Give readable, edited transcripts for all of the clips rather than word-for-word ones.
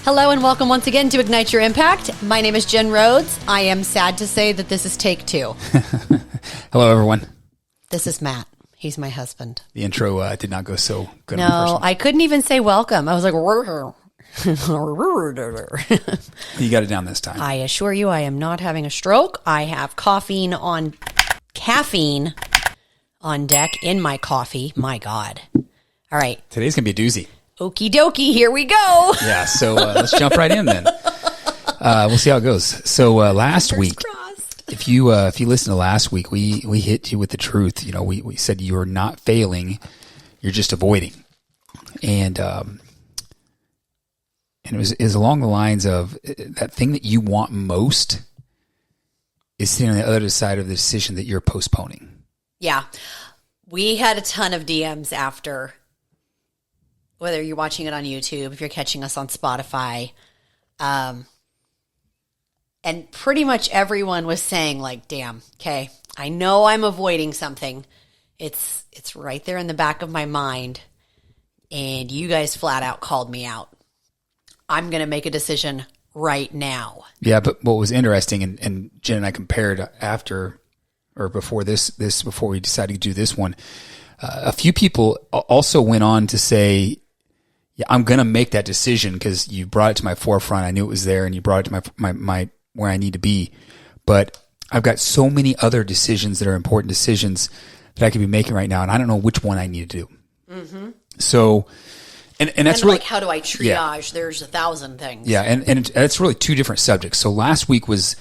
Hello and welcome once again to Ignite Your Impact. My name is Jen Rhodes. I am sad to say that this is take 2. Hello, everyone. This is Matt. He's my husband. The intro did not go so good. No, I couldn't even say welcome. I was like, you got it down this time. I assure you I am not having a stroke. I have caffeine on deck in my coffee. My God. All right. Today's going to be a doozy. Okie dokie, here we go. Yeah, so let's jump right in then. We'll see how it goes. So last week, if you listen to last week, we hit you with the truth. You know, we said you're not failing, you're just avoiding, and it was along the lines of that thing that you want most is sitting on the other side of the decision that you're postponing. Yeah, we had a ton of DMs after. Whether you're watching it on YouTube, if you're catching us on Spotify, and pretty much everyone was saying like, damn, okay, I know I'm avoiding something. It's right there in the back of my mind. And you guys flat out called me out. I'm going to make a decision right now. Yeah, but what was interesting, and Jen and I compared after or before before we decided to do this one, a few people also went on to say, yeah, I'm going to make that decision because you brought it to my forefront. I knew it was there and you brought it to my where I need to be. But I've got so many other decisions that are important decisions that I could be making right now. And I don't know which one I need to do. Mm-hmm. So, and that's really, like, how do I triage? Yeah. There's 1,000 things. Yeah. And it's really two different subjects. So last week was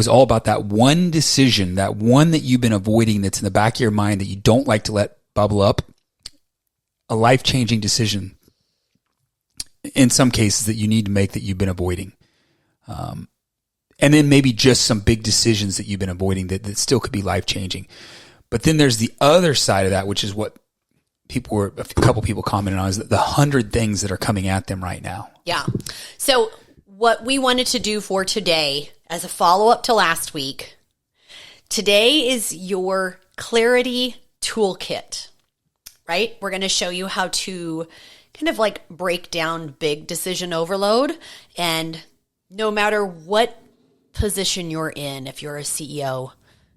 all about that one decision, that one that you've been avoiding that's in the back of your mind that you don't like to let bubble up, a life-changing decision in some cases that you need to make that you've been avoiding. And then maybe just some big decisions that you've been avoiding that still could be life-changing. But then there's the other side of that, which is what a couple people commented on, is the 100 things that are coming at them right now. Yeah. So what we wanted to do for today, as a follow-up to last week, today is your clarity toolkit, right? We're going to show you how to kind of like break down big decision overload. And no matter what position you're in, if you're a CEO,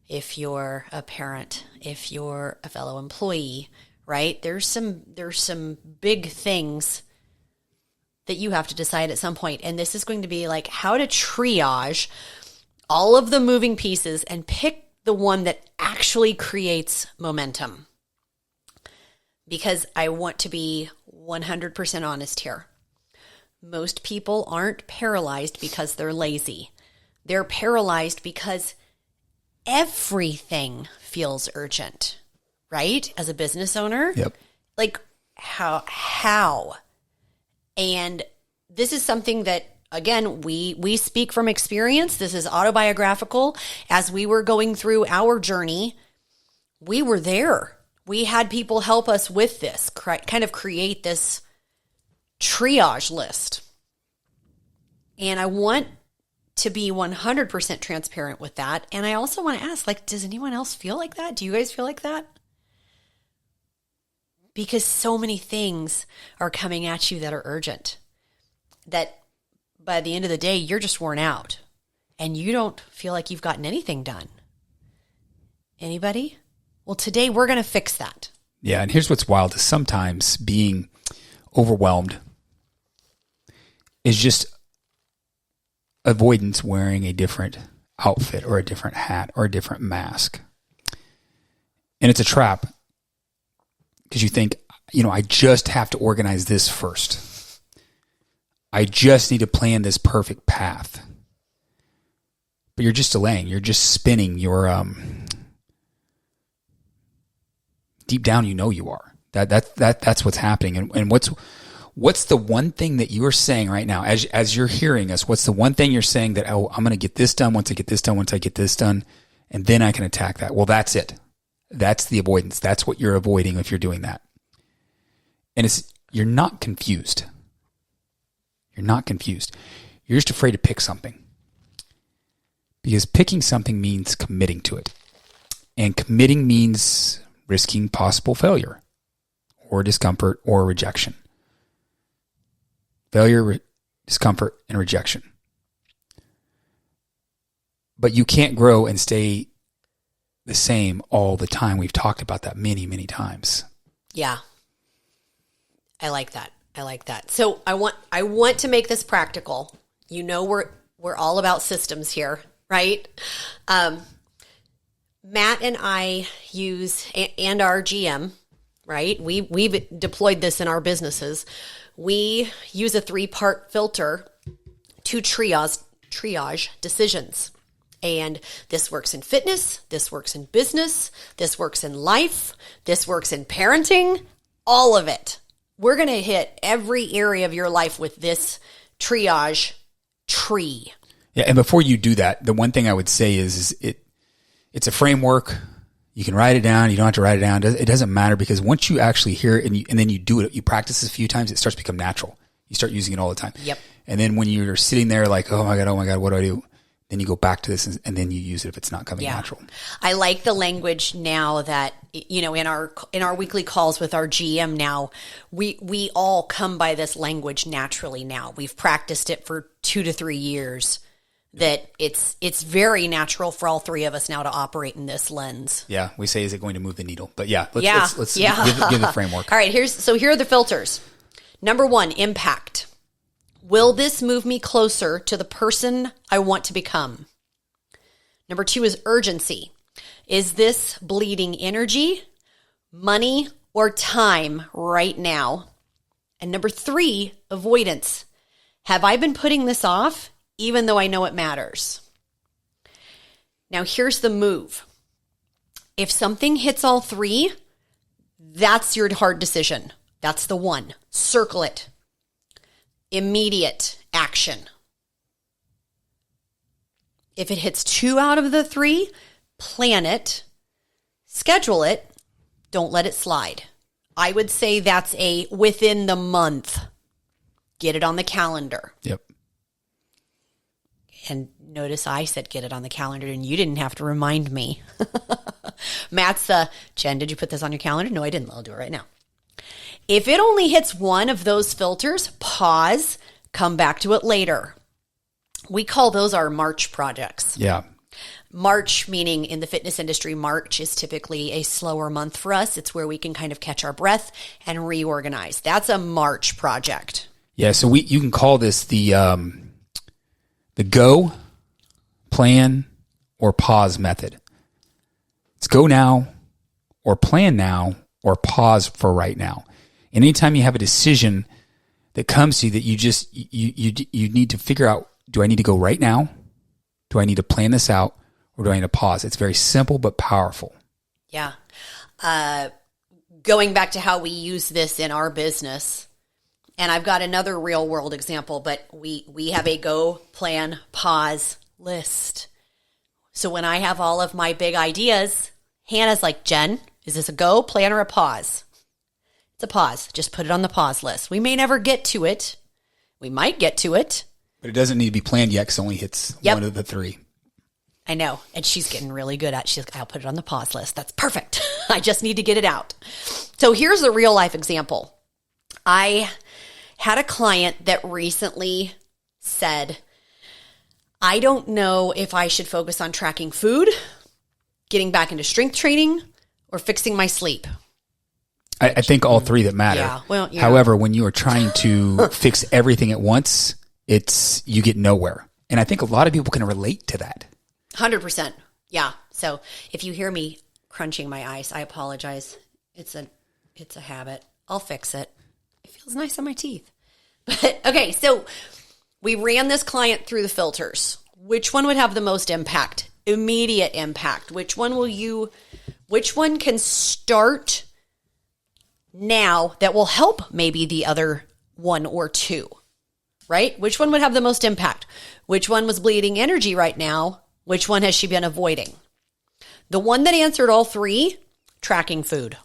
if you're a parent, if you're a fellow employee, right? There's some big things that you have to decide at some point. And this is going to be like how to triage all of the moving pieces and pick the one that actually creates momentum. Because I want to be 100% honest here. Most people aren't paralyzed because they're lazy. They're paralyzed because everything feels urgent, right? As a business owner. Yep. Like how? And this is something that, again, we speak from experience. This is autobiographical. As we were going through our journey, we were there. We had people help us with this, kind of create this triage list. And I want to be 100% transparent with that. And I also want to ask, like, does anyone else feel like that? Do you guys feel like that? Because so many things are coming at you that are urgent, that by the end of the day, you're just worn out and you don't feel like you've gotten anything done. Anybody? Well, today we're going to fix that. Yeah, and here's what's wild is sometimes being overwhelmed is just avoidance wearing a different outfit or a different hat or a different mask. And it's a trap because you think, I just have to organize this first. I just need to plan this perfect path. But you're just delaying. You're just spinning your deep down, you are. That's what's happening. And what's the one thing that you are saying right now as you're hearing us? What's the one thing you're saying that, I'm going to get this done once I get this done, and then I can attack that? Well, that's it. That's the avoidance. That's what you're avoiding if you're doing that. And you're not confused. You're not confused. You're just afraid to pick something. Because picking something means committing to it. And committing means risking possible failure or discomfort or rejection. Failure discomfort, and rejection. But you can't grow and stay the same all the time. We've talked about that many, many times. Yeah. I like that. So I want to make this practical. You know, we're all about systems here, right? Matt and I use, and our GM, right? We've deployed this in our businesses. We use a 3-part filter to triage decisions. And this works in fitness, this works in business, this works in life, this works in parenting, all of it. We're going to hit every area of your life with this triage tree. Yeah, and before you do that, the one thing I would say is it's a framework. You can write it down. You don't have to write it down. It doesn't matter, because once you actually hear it and then you do it, you practice it a few times, it starts to become natural. You start using it all the time. Yep. And then when you're sitting there like, oh my God, what do I do? Then you go back to this and then you use it if it's not coming natural. I like the language now that, you know, in our weekly calls with our GM now, we all come by this language naturally now. We've practiced it for 2 to 3 years, that it's very natural for all three of us now to operate in this lens. Yeah. We say, is it going to move the needle? But let's give the framework. All right. Here are the filters. Number 1, impact. Will this move me closer to the person I want to become? Number 2 is urgency. Is this bleeding energy, money, or time right now? And number 3, avoidance. Have I been putting this off even though I know it matters? Now here's the move. If something hits all 3, that's your hard decision. That's the one. Circle it. Immediate action. If it hits 2 out of the 3, plan it, schedule it, don't let it slide. I would say that's a within the month. Get it on the calendar. Yep. And notice I said get it on the calendar and you didn't have to remind me. Matt's Jen, did you put this on your calendar? No, I didn't. I'll do it right now. If it only hits one of those filters, pause, come back to it later. We call those our March projects. Yeah. March, meaning in the fitness industry, March is typically a slower month for us. It's where we can kind of catch our breath and reorganize. That's a March project. Yeah. So you can call this the go, plan, or pause method. It's go now, or plan now, or pause for right now. And anytime you have a decision that comes to you that you need to figure out, do I need to go right now? Do I need to plan this out? Or do I need to pause? It's very simple but powerful. Yeah. Going back to how we use this in our business, and I've got another real world example, but we have a go, plan, pause list. So when I have all of my big ideas, Hannah's like, Jen, is this a go, plan, or a pause? It's a pause. Just put it on the pause list. We may never get to it. We might get to it. But it doesn't need to be planned yet because it only hits one of the 3. I know. And she's getting really good at it. She's like, I'll put it on the pause list. That's perfect. I just need to get it out. So here's a real life example. I had a client that recently said, I don't know if I should focus on tracking food, getting back into strength training, or fixing my sleep. I think all 3 that matter. Yeah. Well, yeah. However, when you are trying to fix everything at once, you get nowhere. And I think a lot of people can relate to that. 100%. Yeah. So if you hear me crunching my ice, I apologize. It's a habit. I'll fix it. It feels nice on my teeth. But okay, so we ran this client through the filters. Which one would have the most impact? Immediate impact. Which one can start now that will help maybe the other 1 or 2, right? Which one would have the most impact? Which one was bleeding energy right now? Which one has she been avoiding? The one that answered all 3, tracking food.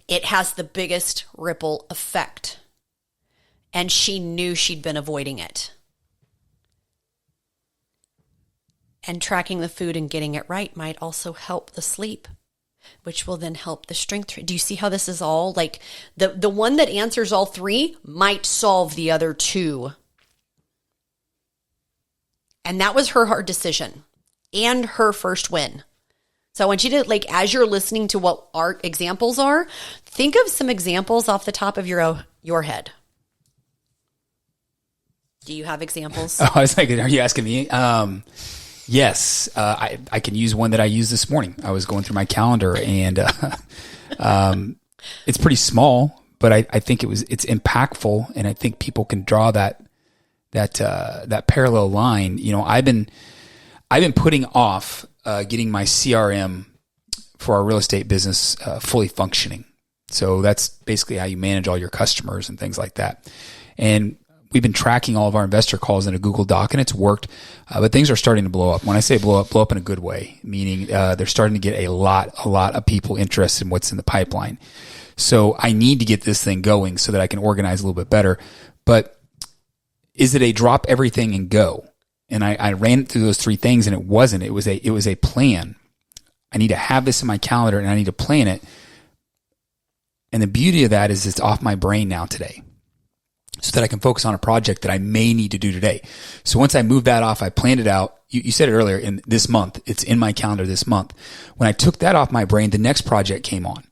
It has the biggest ripple effect. And she knew she'd been avoiding it. And tracking the food and getting it right might also help the sleep. which will then help the strength. Do you see how this is all like the one that answers all three might solve the other two? And that was her hard decision and her first win. So I want you to, like, as you're listening to what our examples are, think of some examples off the top of your head. Do you have examples? Oh, I was like, are you asking me? Yes. I can use one that I used this morning. I was going through my calendar, and it's pretty small, but I think it's impactful, and I think people can draw that parallel line. You know, I've been putting off getting my CRM for our real estate business fully functioning. So that's basically how you manage all your customers and things like that. And we've been tracking all of our investor calls in a Google Doc, and it's worked. But things are starting to blow up. When I say blow up in a good way, meaning they're starting to get a lot of people interested in what's in the pipeline. So I need to get this thing going so that I can organize a little bit better. But is it a drop everything and go? And I ran through those three things, and it wasn't. It was a plan. I need to have this in my calendar, and I need to plan it. And the beauty of that is it's off my brain now today, so that I can focus on a project that I may need to do today. So once I moved that off, I planned it out. You said it earlier, in this month, it's in my calendar this month. When I took that off my brain, the next project came on.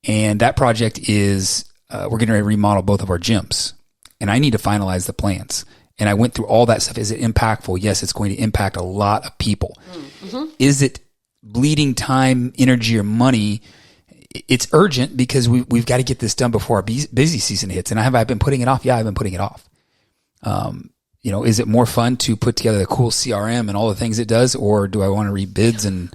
And that project is, we're going to remodel both of our gyms. And I need to finalize the plans. And I went through all that stuff. Is it impactful? Yes, it's going to impact a lot of people. Mm-hmm. Is it bleeding time, energy, or money? It's urgent because we've got to get this done before our busy season hits. And have I been putting it off? Yeah, I've been putting it off. You know, is it more fun to put together the cool CRM and all the things it does, or do I want to read bids and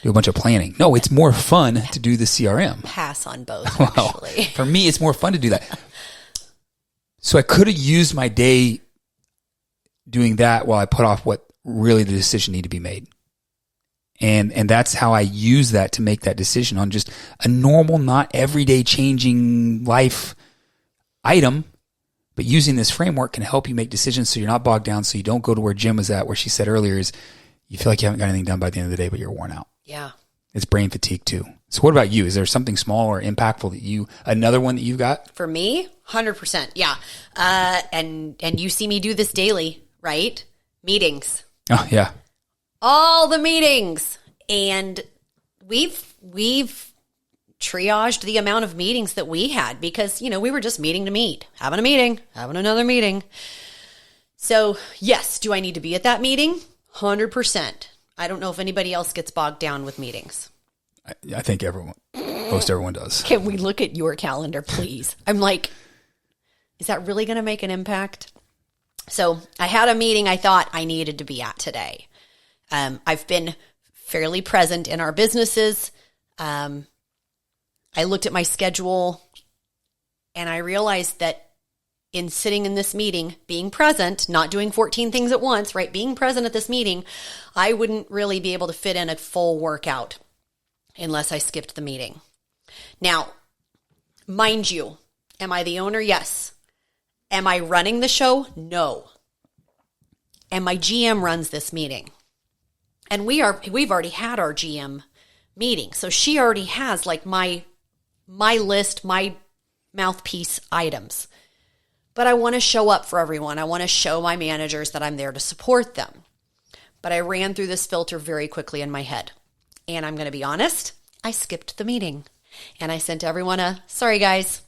do a bunch of planning? No, it's more fun to do the CRM. Pass on both, well, actually. For me, it's more fun to do that. So I could have used my day doing that while I put off what really the decision needed to be made. And that's how I use that to make that decision on just a normal, not everyday changing life item. But using this framework can help you make decisions so you're not bogged down, so you don't go to where Jim was at, where she said earlier is you feel like you haven't got anything done by the end of the day, but you're worn out. Yeah. It's brain fatigue too. So what about you? Is there something small or impactful that another one that you got? For me, 100%. Yeah. And you see me do this daily, right? Meetings. Oh, yeah. All the meetings. And we've triaged the amount of meetings that we had because, you know, we were just meeting to meet, having a meeting, having another meeting. So yes, do I need to be at that meeting? 100%. I don't know if anybody else gets bogged down with meetings. I think most everyone does. Can we look at your calendar, please? I'm like, is that really going to make an impact? So I had a meeting I thought I needed to be at today. I've been fairly present in our businesses. I looked at my schedule and I realized that in sitting in this meeting, being present, not doing 14 things at once, right? Being present at this meeting, I wouldn't really be able to fit in a full workout unless I skipped the meeting. Now, mind you, am I the owner? Yes. Am I running the show? No. And my GM runs this meeting. And we've already had our GM meeting. So she already has like my list, my mouthpiece items. But I want to show up for everyone. I want to show my managers that I'm there to support them. But I ran through this filter very quickly in my head. And I'm going to be honest, I skipped the meeting. And I sent everyone sorry guys,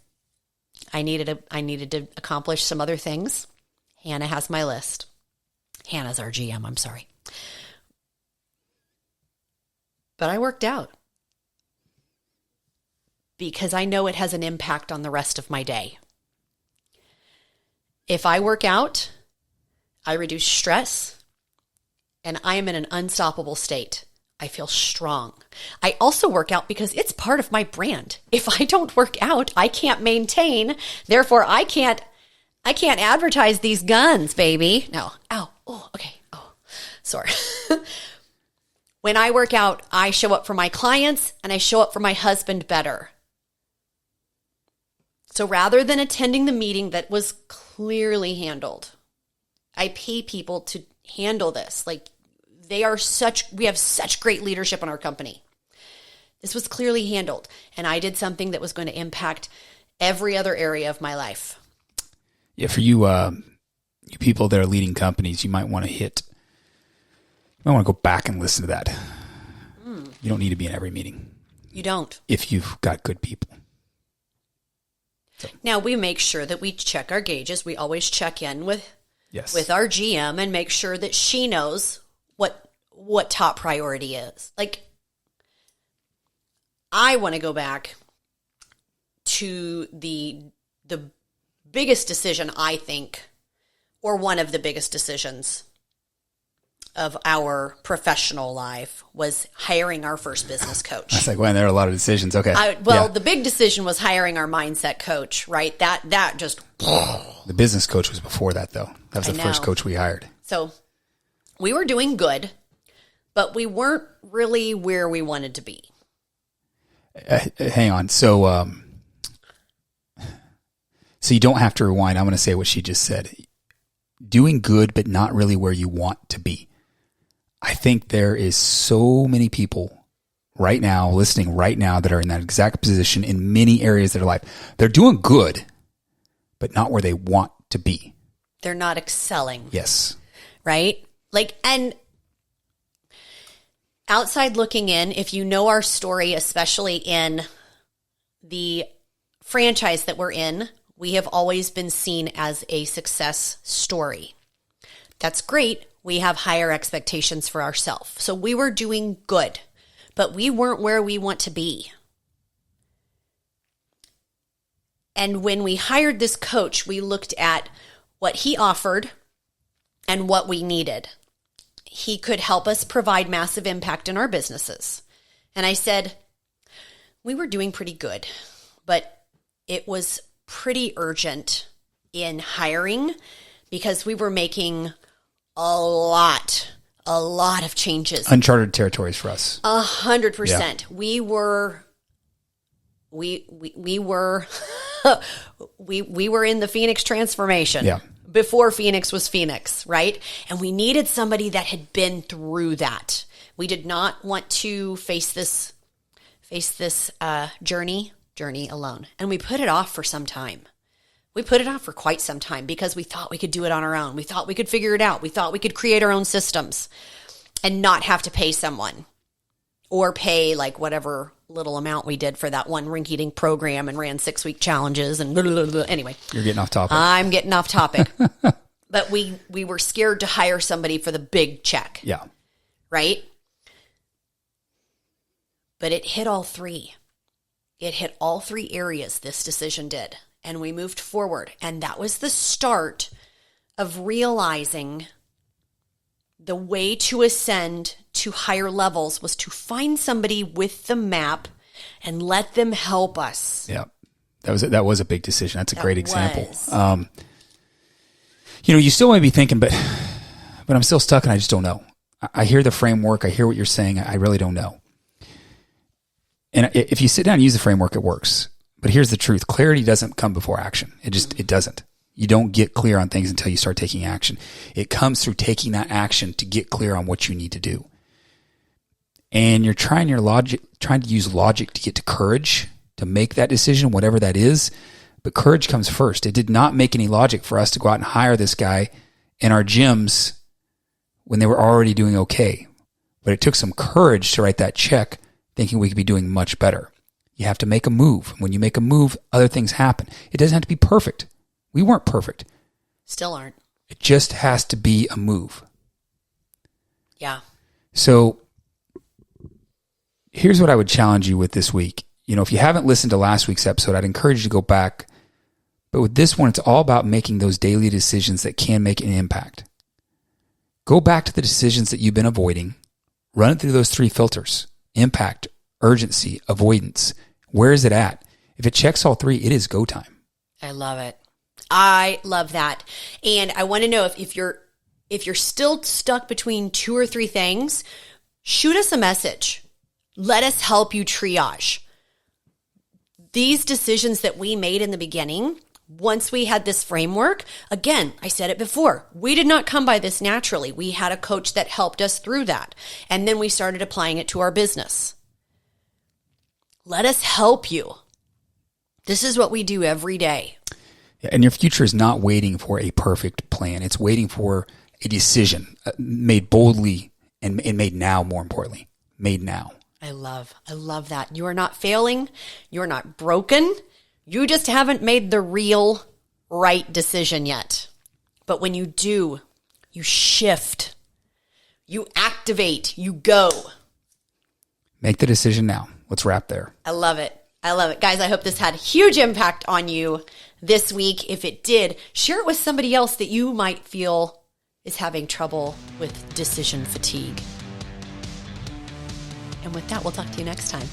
I needed to accomplish some other things. Hannah has my list. Hannah's our GM, I'm sorry. But I worked out. Because I know it has an impact on the rest of my day. If I work out, I reduce stress, and I am in an unstoppable state. I feel strong. I also work out because it's part of my brand. If I don't work out, I can't maintain. Therefore, I can't advertise these guns, baby. No. Ow. Oh, okay. Oh, sorry. When I work out, I show up for my clients and I show up for my husband better. So rather than attending the meeting that was clearly handled, I pay people to handle this. Like we have such great leadership in our company This was clearly handled. And I did something that was going to impact every other area of my life. Yeah, for you, you people that are leading companies, you might want to go back and listen to that. You don't need to be in every meeting. You don't. If you've got good people. So. Now, we make sure that we check our gauges. We always check in with our GM and make sure that she knows what top priority is. Like, I want to go back to the biggest decision, I think, or one of the biggest decisions of our professional life was hiring our first business coach. I was like, well, there are a lot of decisions. Okay. The big decision was hiring our mindset coach, right? That just... The business coach was before that, though. That was the first coach we hired. So we were doing good, but we weren't really where we wanted to be. Hang on. So you don't have to rewind. I'm going to say what she just said. Doing good, but not really where you want to be. I think there is so many people right now, listening right now, that are in that exact position in many areas of their life. They're doing good, but not where they want to be. They're not excelling. Yes. Right? Like, and outside looking in, if you know our story, especially in the franchise that we're in, we have always been seen as a success story. That's great. We have higher expectations for ourselves. So we were doing good, but we weren't where we want to be. And when we hired this coach, we looked at what he offered and what we needed. He could help us provide massive impact in our businesses. And I said, we were doing pretty good, but it was pretty urgent in hiring because we were making a lot of changes. Uncharted territories for us. 100%. Yeah. We were we were in the Phoenix transformation. Yeah. Before Phoenix was Phoenix, right? And we needed somebody that had been through that. We did not want to face this journey alone. And we put it off for some time. We put it off for quite some time because we thought we could do it on our own. We thought we could figure it out. We thought we could create our own systems and not have to pay someone or pay like whatever little amount we did for that one rinky-dink program and ran 6-week challenges and blah, blah, blah. Anyway. You're getting off topic. I'm getting off topic. But we were scared to hire somebody for the big check. Yeah. Right? But it hit all three. It hit all three areas, this decision did. And we moved forward. And that was the start of realizing the way to ascend to higher levels was to find somebody with the map and let them help us. Yeah. That was a big decision. That's a great example. You still might be thinking, but I'm still stuck and I just don't know. I hear the framework. I hear what you're saying. I really don't know. And if you sit down and use the framework, it works. But here's the truth. Clarity doesn't come before action. It doesn't. You don't get clear on things until you start taking action. It comes through taking that action to get clear on what you need to do. And you're trying to use logic to get to courage to make that decision, whatever that is. But courage comes first. It did not make any logic for us to go out and hire this guy in our gyms when they were already doing okay. But it took some courage to write that check thinking we could be doing much better. You have to make a move. When you make a move, other things happen. It doesn't have to be perfect. We weren't perfect. Still aren't. It just has to be a move. Yeah. So here's what I would challenge you with this week. If you haven't listened to last week's episode, I'd encourage you to go back. But with this one, it's all about making those daily decisions that can make an impact. Go back to the decisions that you've been avoiding. Run it through those 3 filters. Impact, urgency, avoidance. Where is it at? If it checks all 3, it is go time. I love it. I love that. And I want to know if you're still stuck between 2 or 3 things, shoot us a message. Let us help you triage. These decisions that we made in the beginning, once we had this framework, again, I said it before, we did not come by this naturally. We had a coach that helped us through that. And then we started applying it to our business. Let us help you. This is what we do every day. And your future is not waiting for a perfect plan. It's waiting for a decision made boldly and made now, more importantly, made now. I love that. You are not failing. You're not broken. You just haven't made the real right decision yet. But when you do, you shift, you activate, you go. Make the decision now. Let's wrap there. I love it. Guys, I hope this had huge impact on you this week. If it did, share it with somebody else that you might feel is having trouble with decision fatigue. And with that, we'll talk to you next time.